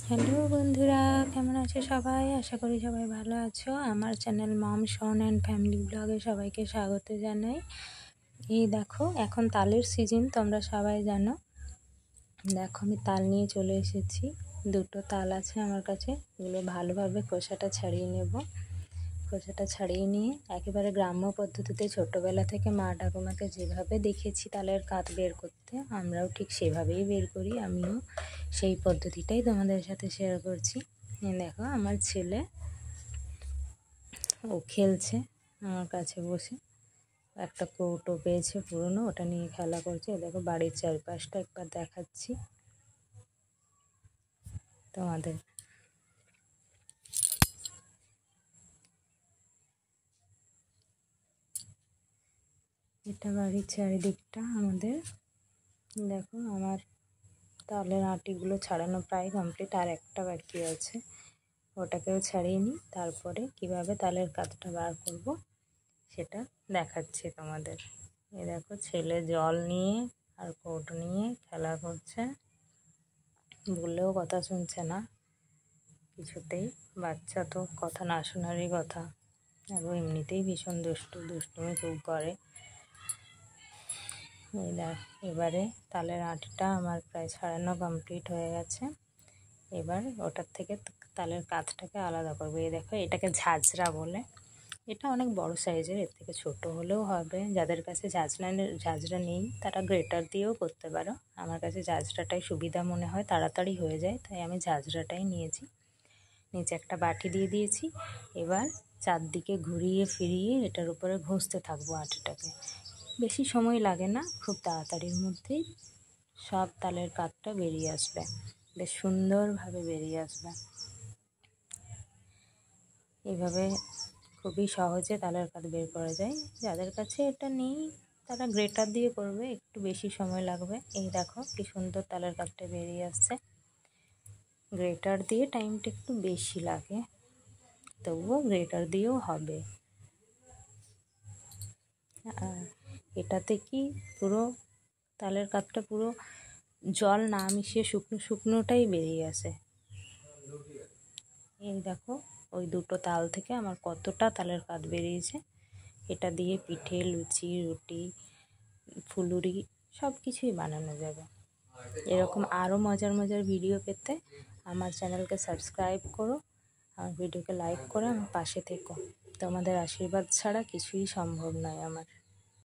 Hello বন্ধুরা, কেমন আছো সবাই? আশা করি সবাই ভালো আছো। আমার চ্যানেল মম শন অ্যান্ড ফ্যামিলি ব্লগে সবাইকে স্বাগত জানাই। এই দেখো, এখন তালের সিজন, তোমরা সবাই জানো। দেখো, আমি তাল নিয়ে চলে এসেছি। দুটো তাল আছে আমার কাছে, এগুলো ভালোভাবে খোসাটা ছাড়িয়ে নেব। খোসাটা ছাড়িয়ে নিয়ে একেবারে গ্রাম্য পদ্ধতিতে ছোটোবেলা থেকে মা ঠাকুমাকে যেভাবে দেখেছি তালের কাত বের করতে, আমরাও ঠিক সেভাবেই বের করি। আমিও সেই পদ্ধতিটাই তোমাদের সাথে শেয়ার করছি। দেখো, আমার ছেলে ও খেলছে আমার কাছে বসে, একটা কৌটো পেয়েছে পুরনো, ওটা নিয়ে খেলা করছে। দেখো, বাড়ির চারপাশটা একবার দেখাচ্ছি তোমাদের। এটা বাড়ির চারিদিকটা আমাদের। দেখো, আমার তালের আটিগুলো ছাড়ানো প্রায় কমপ্লিট, আর একটা বাকি আছে, ওটাকেও ছাড়িয়ে নিই। তারপরে কিভাবে তালের কাতটা বার করব সেটা দেখাচ্ছি তোমাদের। এই দেখো, ছেলে জল নিয়ে আর কৌটো নিয়ে খেলা করছে, বললেও কথা শুনছে না কিছুতেই। বাচ্চা তো কথা না শোনারই কথা, আর ও এমনিতেই ভীষণ দুষ্টুমি খুব করে। এই দেখ, এবারে তালের আটিটা আমার প্রায় ছাড়ানো কমপ্লিট হয়ে গেছে। এবার ওটার থেকে তালের কাতটাকে আলাদা করবো। এই দেখো, এটাকে ঝাঁঝরা বলে। এটা অনেক বড় সাইজের, এর থেকে ছোট হলেও হবে। যাদের কাছে ঝাঁঝরা নেই তারা গ্রেটার দিয়েও করতে পারো। আমার কাছে ঝাঁঝরাটাই সুবিধা মনে হয়, তাড়াতাড়ি হয়ে যায়, তাই আমি ঝাঁঝরাটাই নিয়েছি। নিচে একটা বাটি দিয়ে দিয়েছি। এবার চারদিকে ঘুরিয়ে ফিরিয়ে এটার উপরে ঘষতে থাকবো আটিটাকে। বেশি সময় লাগে না, খুব তাড়াতাড়ির মধ্যেই সব তালের কাতটা বেরিয়ে আসবে, বেশ সুন্দরভাবে বেরিয়ে আসবে। এইভাবে খুবই সহজে তালের কাত বের করা যায়। যাদের কাছে এটা নেই তারা গ্রেটার দিয়ে করবে, একটু বেশি সময় লাগবে। এই দেখো, কি সুন্দর তালের কাতটা বেরিয়ে আসছে। গ্রেটার দিয়ে টাইমটা একটু বেশি লাগে, তবুও গ্রেটার দিয়েও হবে। আর এটাতে কি পুরো তালের কাতটা পুরো জল না মিশিয়ে শুকনোটাই বেরিয়ে আসে। এই দেখো, ওই দুটো তাল থেকে আমার কতটা তালের কাত বেরিয়েছে। এটা দিয়ে পিঠে, লুচি, রুটি, ফুলুরি সব কিছুই বানানো যাবে। এরকম আরও মজার মজার ভিডিও পেতে আমার চ্যানেলকে সাবস্ক্রাইব করো, আমার ভিডিওকে লাইক করে আমার পাশে থেকো। তোমাদের আশীর্বাদ ছাড়া কিছুই সম্ভব নয় আমার।